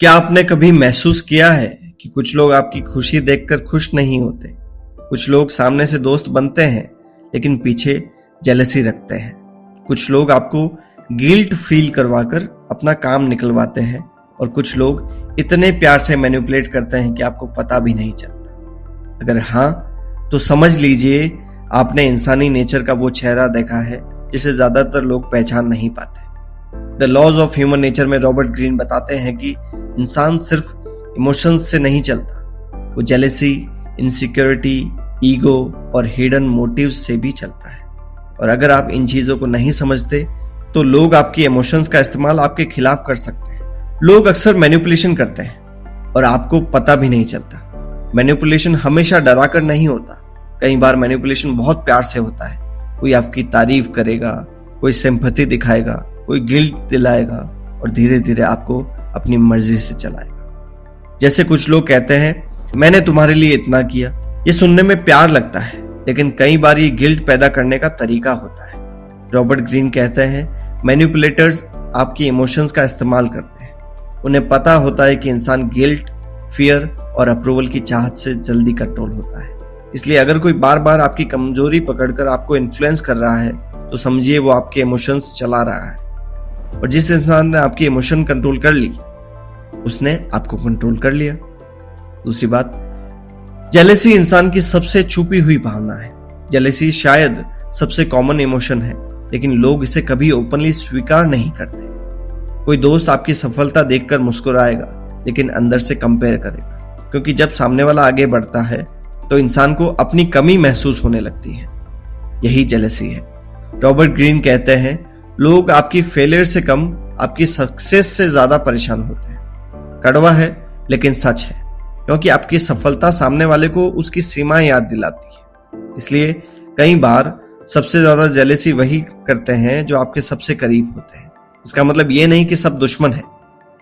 क्या आपने कभी महसूस किया है कि कुछ लोग आपकी खुशी देखकर खुश नहीं होते? कुछ लोग सामने से दोस्त बनते हैं लेकिन पीछे जेलसी रखते हैं। कुछ लोग आपको गिल्ट फील करवाकर अपना काम निकलवाते हैं और कुछ लोग इतने प्यार से मैनिपुलेट करते हैं कि आपको पता भी नहीं चलता। अगर हाँ, तो समझ लीजिए आपने इंसानी नेचर का वो चेहरा देखा है जिसे ज्यादातर लोग पहचान नहीं पाते। The laws of human nature में रॉबर्ट ग्रीन बताते हैं कि इंसान सिर्फ इमोशंस से नहीं चलता, वो जेलेसी, इनसिक्योरिटी, ईगो और हिडन मोटिव्स से भी चलता है। और अगर आप इन चीजों को नहीं समझते तो लोग आपकी इमोशंस का इस्तेमाल आपके खिलाफ कर सकते हैं। लोग अक्सर मैनिपुलेशन करते हैं और आपको पता भी नहीं चलता। मैनिपुलेशन हमेशा डराकर नहीं होता, कई बार मैनिपुलेशन बहुत प्यार से होता है। कोई आपकी तारीफ करेगा, कोई सिंपैथी दिखाएगा, कोई गिल्ट दिलाएगा और धीरे धीरे आपको अपनी मर्जी से चलाएगा। जैसे कुछ लोग कहते हैं, मैंने तुम्हारे लिए इतना किया। ये सुनने में प्यार लगता है, लेकिन कई बार ये गिल्ट पैदा करने का तरीका होता है। रॉबर्ट ग्रीन कहते हैं, मैनिपुलेटर्स आपकी इमोशंस का इस्तेमाल करते हैं। उन्हें पता होता है कि इंसान गिल्ट, फियर और अप्रूवल की चाहत से जल्दी कंट्रोल होता है। इसलिए अगर कोई बार बार आपकी कमजोरी पकड़कर आपको इन्फ्लुएंस कर रहा है तो समझिए वो आपके इमोशंस चला रहा है। और जिस इंसान ने आपकी इमोशन कंट्रोल कर ली, उसने आपको कंट्रोल कर लिया। दूसरी बात, जेलेसी इंसान की सबसे छुपी हुई भावना है। जेलेसी शायद सबसे कॉमन इमोशन है, लेकिन लोग इसे कभी ओपनली स्वीकार नहीं करते। कोई दोस्त आपकी सफलता देखकर मुस्कुराएगा, लेकिन अंदर से कंपेयर करेगा, क्योंकि जब सामने वाला आगे बढ़ता है तो इंसान को अपनी कमी महसूस होने लगती है। यही जेलेसी है। रॉबर्ट ग्रीन कहते हैं, लोग आपकी फेलियर से कम आपकी सक्सेस से ज्यादा परेशान होते हैं। कड़वा है लेकिन सच है, क्योंकि आपकी सफलता सामने वाले को उसकी सीमाएं याद दिलाती है। इसलिए कई बार सबसे ज्यादा जेलेसी वही करते हैं जो आपके सबसे करीब होते हैं। इसका मतलब ये नहीं कि सब दुश्मन है,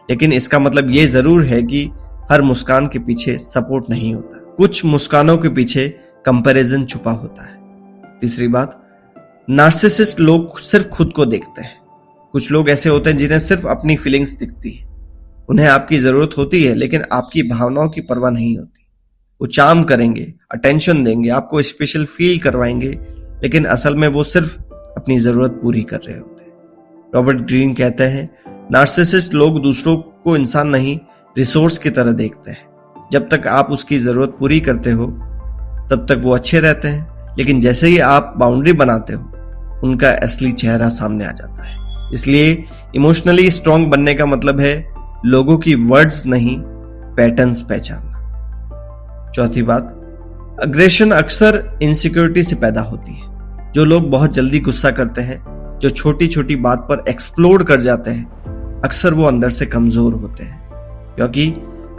लेकिन इसका मतलब ये जरूर है कि हर मुस्कान के पीछे सपोर्ट नहीं होता। कुछ मुस्कानों के पीछे कंपैरिजन छुपा होता है। तीसरी बात, नार्सिसिस्ट लोग सिर्फ खुद को देखते हैं। कुछ लोग ऐसे होते हैं जिन्हें सिर्फ अपनी फीलिंग्स दिखती है। उन्हें आपकी जरूरत होती है, लेकिन आपकी भावनाओं की परवाह नहीं होती। वो चार्म करेंगे, अटेंशन देंगे, आपको स्पेशल फील करवाएंगे, लेकिन असल में वो सिर्फ अपनी जरूरत पूरी कर रहे होते हैं। रॉबर्ट ग्रीन कहते हैं, नार्सिसिस्ट लोग दूसरों को इंसान नहीं, रिसोर्स की तरह देखते हैं। जब तक आप उसकी जरूरत पूरी करते हो तब तक वो अच्छे रहते हैं, लेकिन जैसे ही आप बाउंड्री बनाते हो उनका असली चेहरा सामने आ जाता है। इसलिए इमोशनली स्ट्रांग बनने का मतलब है लोगों की वर्ड्स नहीं, पैटर्न्स पहचानना। चौथी बात, अग्रेशन अक्सर इनसिक्योरिटी से पैदा होती है। जो लोग बहुत जल्दी गुस्सा करते हैं, जो छोटी छोटी बात पर एक्सप्लोड कर जाते हैं, अक्सर वो अंदर से कमजोर होते हैं। क्योंकि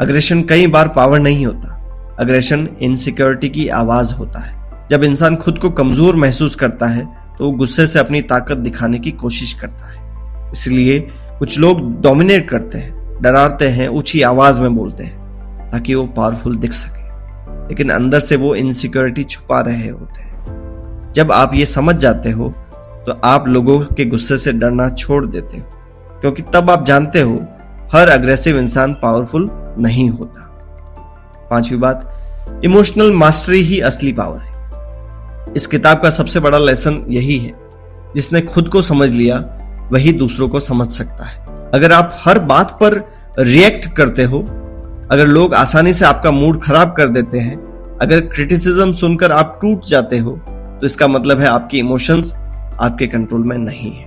अग्रेशन कई बार पावर नहीं होता, अग्रेशन इनसिक्योरिटी की आवाज होता है। जब इंसान खुद को कमजोर महसूस करता है तो वो गुस्से से अपनी ताकत दिखाने की कोशिश करता है। इसलिए कुछ लोग डोमिनेट करते हैं, डराते हैं, ऊंची आवाज में बोलते हैं ताकि वो पावरफुल दिख सके, लेकिन अंदर से वो इनसिक्योरिटी छुपा रहे होते हैं। जब आप ये समझ जाते हो तो आप लोगों के गुस्से से डरना छोड़ देते हो, क्योंकि तब आप जानते हो हर अग्रेसिव इंसान पावरफुल नहीं होता। पांचवी बात, इमोशनल मास्टरी ही असली पावर है। इस किताब का सबसे बड़ा लेसन यही है, जिसने खुद को समझ लिया वही दूसरों को समझ सकता है। अगर आप हर बात पर रिएक्ट करते हो, अगर लोग आसानी से आपका मूड खराब कर देते हैं, अगर क्रिटिसिज्म सुनकर आप टूट जाते हो, तो इसका मतलब है आपकी इमोशंस आपके कंट्रोल में नहीं है।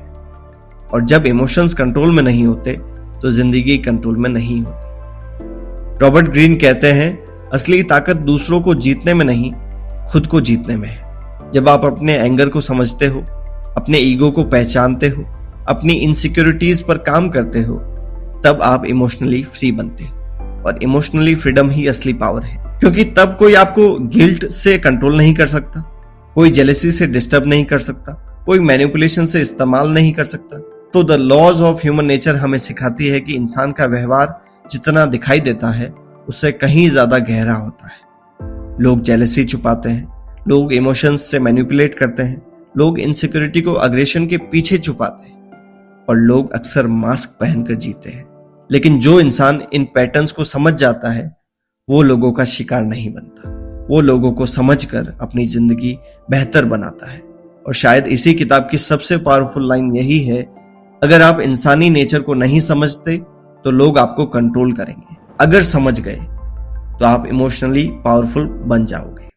और जब इमोशंस कंट्रोल में नहीं होते तो जिंदगी कंट्रोल में नहीं होती। रॉबर्ट ग्रीन कहते हैं, असली ताकत दूसरों को जीतने में नहीं, खुद को जीतने में है। जब आप अपने एंगर को समझते हो, अपने ईगो को पहचानते हो, अपनी इनसिक्योरिटीज पर काम करते हो, तब आप इमोशनली फ्री बनते हो। और इमोशनली फ्रीडम ही असली पावर है, क्योंकि तब कोई आपको गिल्ट से कंट्रोल नहीं कर सकता, कोई जेलेसी से डिस्टर्ब नहीं कर सकता, कोई मैनिपुलेशन से इस्तेमाल नहीं कर सकता। तो the laws of human nature हमें सिखाती है कि इंसान का व्यवहार जितना दिखाई देता है उससे कहीं ज्यादा गहरा होता है। लोग जेलेसी छुपाते हैं, लोग इमोशंस से मैनिपुलेट करते हैं, लोग इनसिक्योरिटी को अग्रेशन के पीछे छुपाते हैं, और लोग अक्सर मास्क पहनकर जीते हैं, लेकिन जो इंसान इन पैटर्न्स को समझ जाता है वो लोगों का शिकार नहीं बनता, वो लोगों को समझकर अपनी जिंदगी बेहतर बनाता है। और शायद इसी किताब की सबसे पावरफुल लाइन यही है, अगर आप इंसानी नेचर को नहीं समझते तो लोग आपको कंट्रोल करेंगे, अगर समझ गए तो आप इमोशनली पावरफुल बन जाओगे।